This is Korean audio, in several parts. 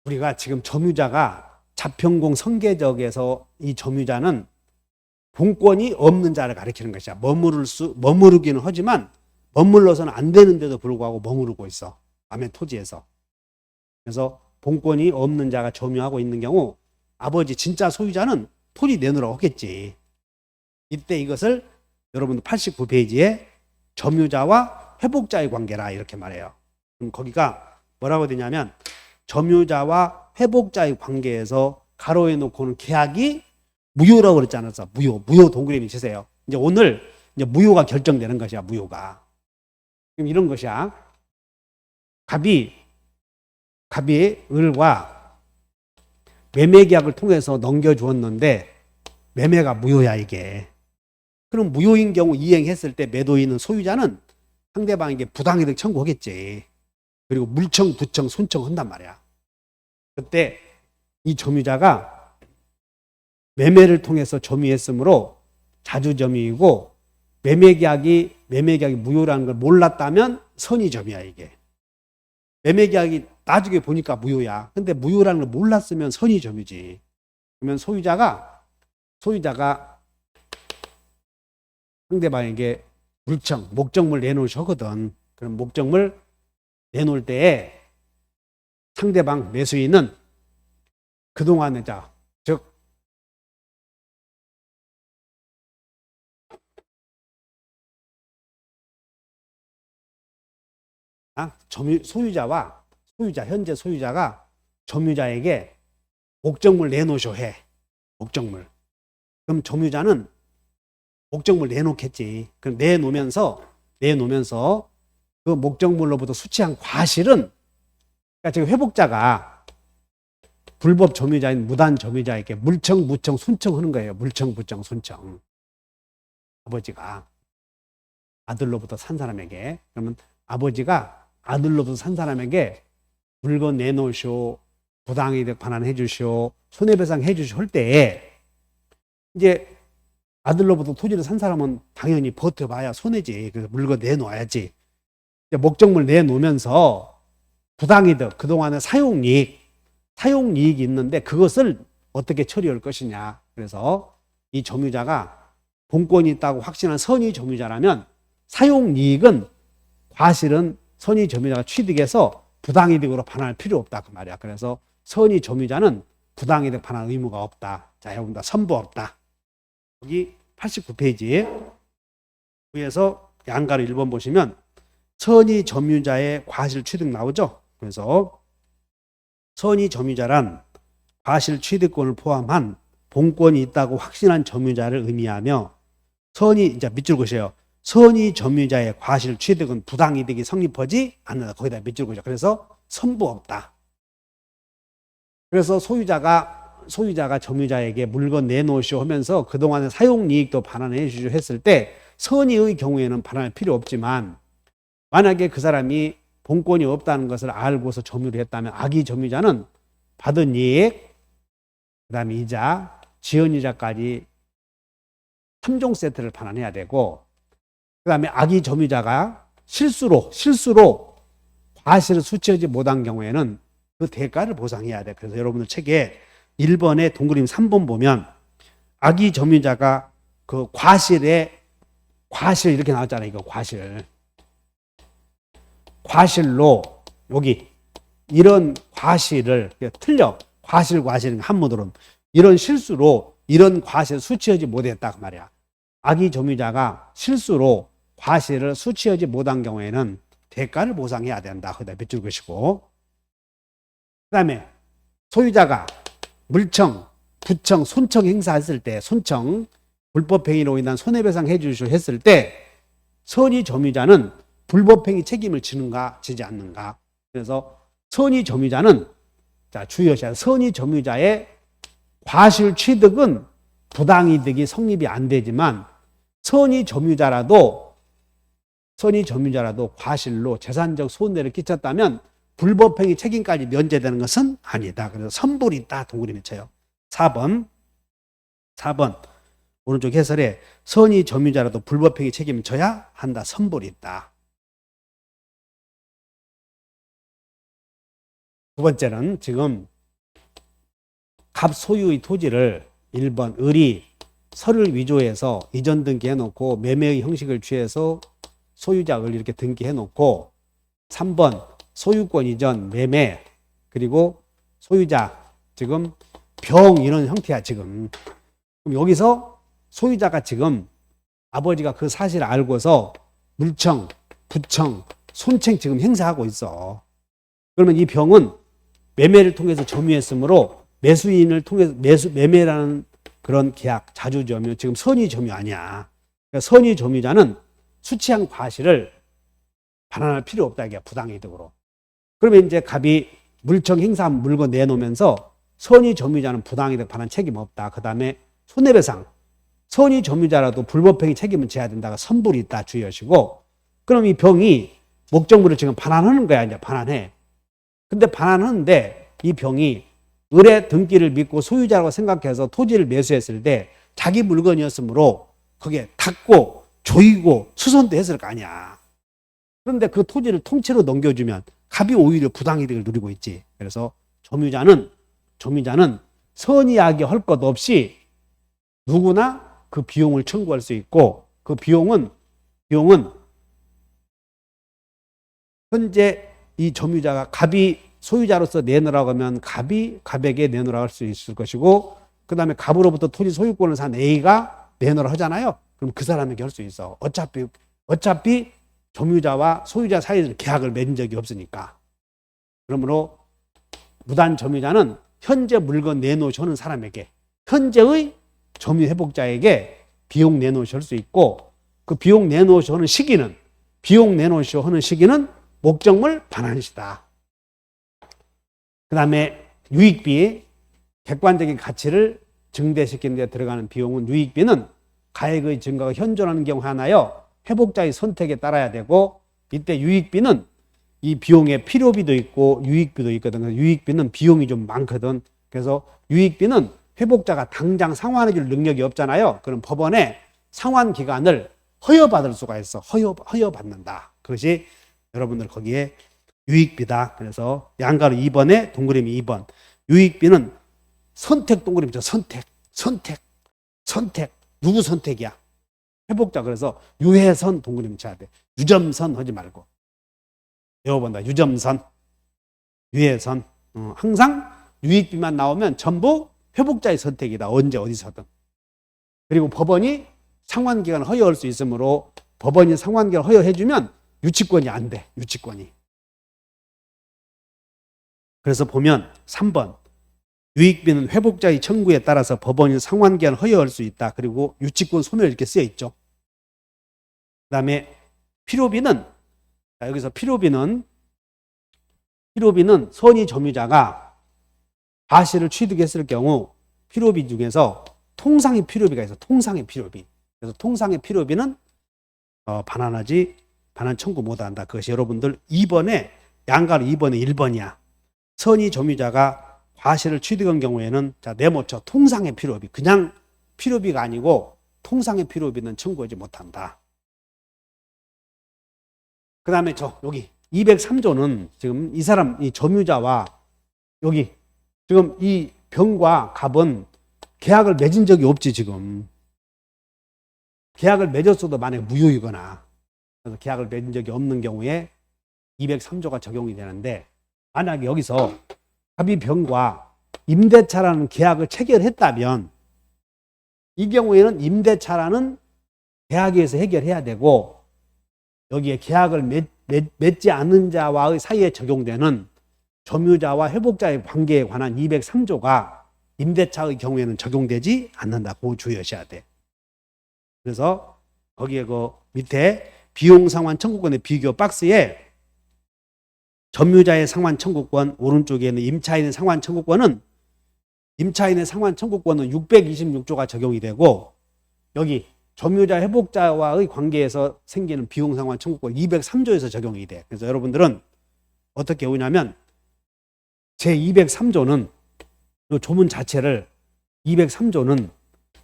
우리가 지금 점유자가 자평공 성계적에서 이 점유자는 본권이 없는 자를 가리키는 것이야. 머무르기는 하지만 머물러서는 안 되는데도 불구하고 머무르고 있어. 남의 토지에서. 그래서 본권이 없는 자가 점유하고 있는 경우 아버지 진짜 소유자는 토지 내놓으라고 하겠지. 이때 이것을 여러분들 89페이지에 점유자와 회복자의 관계라 이렇게 말해요. 그럼 거기가 뭐라고 되냐면 점유자와 회복자의 관계에서 가로에 놓고는 계약이 무효라고 그랬지 않았어? 무효 동그라미 치세요. 이제 오늘 이제 무효가 결정되는 것이야, 무효가. 그럼 이런 것이야. 갑이 을과 매매 계약을 통해서 넘겨주었는데 매매가 무효야, 이게. 그럼 무효인 경우 이행했을 때 매도인은 소유자는 상대방에게 부당이득 청구하겠지. 그리고 물청, 부청, 손청 한단 말이야. 그때 이 점유자가 매매를 통해서 점유했으므로 자주점유이고 매매 계약이 무효라는 걸 몰랐다면 선의점이야, 이게. 매매 계약이 나중에 보니까 무효야. 근데 무효라는 걸 몰랐으면 선의점이지. 그러면 소유자가 상대방에게 물청, 목적물 내놓으셔거든. 그럼 목적물 내놓을 때에 상대방 매수인은 그동안에 즉 현재 소유자가 점유자에게 목적물 내놓으셔 해. 목적물. 그럼 점유자는 목적물 내놓겠지. 그럼 내놓으면서 그 목적물로부터 수취한 과실은, 그러니까 지금 회복자가 불법 점유자인 무단 점유자에게 물청, 무청, 손청하는 거예요. 물청, 부청, 손청. 아버지가 아들로부터 산 사람에게. 그러면 아버지가 아들로부터 산 사람에게 물건 내놓으시오, 부당이득 반환해 주시오, 손해배상 해 주시오 할 때에 이제 아들로부터 토지를 산 사람은 당연히 버텨봐야 손해지. 그래서 물건 내놓아야지. 목적물 내놓으면서 부당이득, 그동안의 사용이익이 있는데 그것을 어떻게 처리할 것이냐. 그래서 이 점유자가 본권이 있다고 확신한 선의 점유자라면 사용이익은 과실은 선의 점유자가 취득해서 부당이득으로 반환할 필요 없다, 그 말이야. 그래서 선의 점유자는 부당이득 반환 의무가 없다. 자, 여러분들 선부 없다. 여기 89페이지 위에서 양가로 1번 보시면 선의 점유자의 과실 취득 나오죠. 그래서 선의 점유자란 과실 취득권을 포함한 본권이 있다고 확신한 점유자를 의미하며 이제 밑줄 그으세요. 선의 점유자의 과실 취득은 부당이득이 성립하지 않는다. 거기다 밑줄 그으세요. 그래서 선부 없다. 그래서 소유자가 점유자에게 물건 내놓으시오 하면서 그동안의 사용이익도 반환해 주시오 했을 때 선의의 경우에는 반환할 필요 없지만 만약에 그 사람이 본권이 없다는 것을 알고서 점유를 했다면 악의 점유자는 받은 이익, 그 다음에 이자, 지연이자까지 3종 세트를 반환해야 되고, 그 다음에 악의 점유자가 실수로 과실을 수취하지 못한 경우에는 그 대가를 보상해야 돼. 그래서 여러분들 책에 1번에 동그라미 3번 보면 악의 점유자가 그 과실 이렇게 나왔잖아요. 이거 과실로 여기 이런 과실을 틀려. 과실은 한문으로는 이런 실수로 이런 과실을 수취하지 못했다 그 말이야. 악의 점유자가 실수로 과실을 수취하지 못한 경우에는 대가를 보상해야 된다. 거기다 밑줄 그으시고, 그 다음에 소유자가 물청, 부청, 손청 행사했을 때, 불법행위로 인한 손해배상 해주시오 했을 때 선의 점유자는 불법행위 책임을 지는가 지지 않는가. 그래서 선의 점유자는, 자 주의하셔야, 선의 점유자의 과실 취득은 부당이득이 성립이 안 되지만 선의 점유자라도 과실로 재산적 손해를 끼쳤다면 불법행위 책임까지 면제되는 것은 아니다. 그래서 선불이 있다. 동그라미 쳐요. 4번 오른쪽 해설에 선의 점유자라도 불법행위 책임을 져야 한다. 선불이 있다. 두 번째는 지금 갑 소유의 토지를 1번 을이 서를 위조해서 이전 등기해놓고 매매의 형식을 취해서 소유자 을 이렇게 등기해놓고 3번 소유권 이전 매매 그리고 소유자 지금 병 이런 형태야 지금. 그럼 여기서 소유자가 지금 아버지가 그 사실을 알고서 물청, 부청, 손책 지금 행사하고 있어. 그러면 이 병은 매매를 통해서 점유했으므로 매수인을 통해서 매매라는 그런 계약, 자주점유, 지금 선의점유 아니야. 그러니까 선의점유자는 수취한 과실을 반환할 필요 없다 이게 부당이득으로. 그러면 이제 갑이 물청 행사한 물건 내놓으면서 선의점유자는 부당이득 반환 책임 없다. 그 다음에 손해배상. 선의점유자라도 불법행위 책임은 져야 된다가 선불이 있다 주의하시고. 그럼 이 병이 목적물을 지금 반환하는 거야 이제 반환해. 근데 반환하는데 이 병이 을의 등기를 믿고 소유자라고 생각해서 토지를 매수했을 때 자기 물건이었으므로 거기에 닦고 조이고 수선도 했을 거 아니야. 그런데 그 토지를 통째로 넘겨주면 갑이 오히려 부당이득을 누리고 있지. 그래서 점유자는 선의하게 할 것 없이 누구나 그 비용을 청구할 수 있고 그 비용은 현재 이 점유자가 갑이 소유자로서 내놓으라고 하면 갑에게 내놓으라고 할 수 있을 것이고 그 다음에 갑으로부터 토지 소유권을 산 A가 내놓으라 하잖아요. 그럼 그 사람에게 할 수 있어. 어차피 점유자와 소유자 사이에서 계약을 맺은 적이 없으니까. 그러므로 무단 점유자는 현재 물건 내놓으시는 사람에게 현재의 점유회복자에게 비용 내놓으실 수 있고 그 비용 내놓으시는 시기는 목적물 반환시다. 그 다음에 유익비, 객관적인 가치를 증대시키는 데 들어가는 비용은 유익비는 가액의 증가가 현존하는 경우 하나여 회복자의 선택에 따라야 되고 이때 유익비는 이 비용에 필요비도 있고 유익비도 있거든. 유익비는 비용이 좀 많거든. 그래서 유익비는 회복자가 당장 상환해 줄 능력이 없잖아요. 그럼 법원에 상환 기간을 허여받을 수가 있어. 허여받는다. 그것이 여러분들 거기에 유익비다. 그래서 양가로 2번에 동그라미 2번. 유익비는 선택 동그라미죠. 선택. 누구 선택이야? 회복자. 그래서 유해선 동그라미 쳐야 돼. 유점선 하지 말고. 외워본다. 유점선. 유해선. 항상 유익비만 나오면 전부 회복자의 선택이다. 언제 어디서든. 그리고 법원이 상환기간을 허여할 수 있으므로 법원이 상환기간을 허여해주면 유치권이 안 돼. 유치권이. 그래서 보면 3번 유익비는 회복자의 청구에 따라서 법원이 상환기간을 허여할 수 있다. 그리고 유치권 소멸 이렇게 쓰여 있죠. 그 다음에 필요비는 여기서 필요비는 선의 점유자가 과실을 취득했을 경우 필요비 중에서 통상의 필요비가 있어. 통상의 필요비. 그래서 통상의 필요비는 반환 청구 못한다. 그것이 여러분들 2번에 양가로 2번에 1번이야. 선의 점유자가 과실을 취득한 경우에는 자 네모쳐 통상의 필요비. 그냥 필요비가 아니고 통상의 필요비는 청구하지 못한다. 그 다음에 여기 203조는 지금 이 사람 이 점유자와 여기 지금 이 병과 갑은 계약을 맺은 적이 없지 지금. 계약을 맺었어도 만약에 무효이거나 그래서 계약을 맺은 적이 없는 경우에 203조가 적용이 되는데 만약에 여기서 갑이 병과 임대차라는 계약을 체결했다면 이 경우에는 임대차라는 계약에서 해결해야 되고 여기에 계약을 맺지 않는 자와의 사이에 적용되는 점유자와 회복자의 관계에 관한 203조가 임대차의 경우에는 적용되지 않는다. 그거 주의하셔야 돼. 그래서 거기에 그 밑에 비용 상환 청구권의 비교 박스에 점유자의 상환 청구권 오른쪽에 있는 임차인의 상환 청구권은 626조가 적용이 되고 여기 점유자 회복자와의 관계에서 생기는 비용 상환 청구권 203조에서 적용이 돼. 그래서 여러분들은 어떻게 오냐면 제203조는 이 조문 자체를 203조는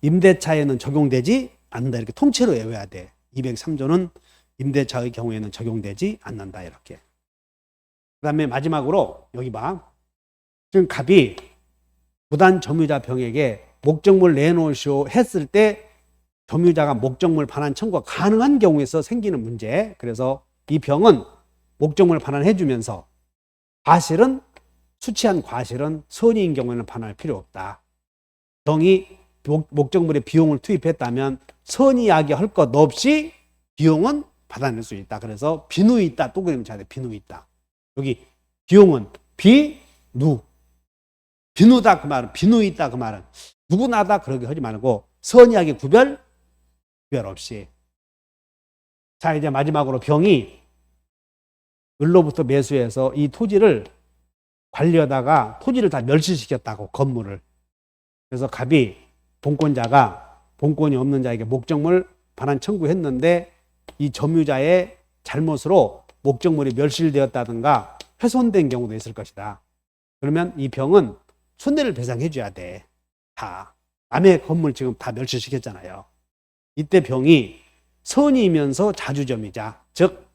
임대차에는 적용되지 않는다. 이렇게 통째로 외워야 돼. 203조는 임대차의 경우에는 적용되지 않는다. 이렇게. 그 다음에 마지막으로 여기 봐. 지금 갑이 부단 점유자 병에게 목적물 내놓으시오 했을 때 점유자가 목적물 반환 청구가 가능한 경우에서 생기는 문제. 그래서 이 병은 목적물 반환해 주면서 과실은 수취한 과실은 선의인 경우에는 반환할 필요 없다. 병이 목적물에 비용을 투입했다면 선의하게 할 것 없이 비용은 받아낼 수 있다. 그래서 비누 있다. 또 그러면 돼. 비누 있다. 여기 비용은 비누. 비누다 그 말은 비누 있다 그 말은 누구나다 그러게 하지 말고 선의하게 구별 없이. 자, 이제 마지막으로 병이 을로부터 매수해서 이 토지를 관리하다가 토지를 다 멸실시켰다고, 건물을. 그래서 갑이 본권자가 본권이 없는 자에게 목적물 반환 청구했는데 이 점유자의 잘못으로 목적물이 멸실되었다든가 훼손된 경우도 있을 것이다. 그러면 이 병은 손해를 배상해 줘야 돼. 다. 남의 건물 지금 다 멸실시켰잖아요. 이때 병이 선의이면서 자주점유자, 즉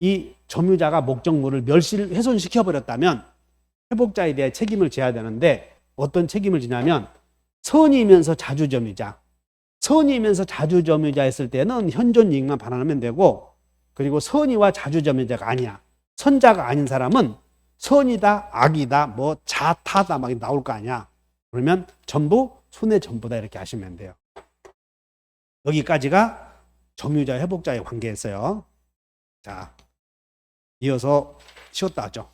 이 점유자가 목적물을 훼손시켜버렸다면 회복자에 대해 책임을 져야 되는데 어떤 책임을 지냐면 선의이면서 자주점유자. 선의이면서 자주점유자 했을 때는 현존이익만 반환하면 되고, 그리고 선의와 자주점유자가 아니야. 선자가 아닌 사람은 선이다, 악이다, 뭐 자타다 막 나올 거 아니야. 그러면 전부 손해 전부다 이렇게 하시면 돼요. 여기까지가 점유자 회복자의 관계였어요. 자, 이어서 쉬었다 하죠.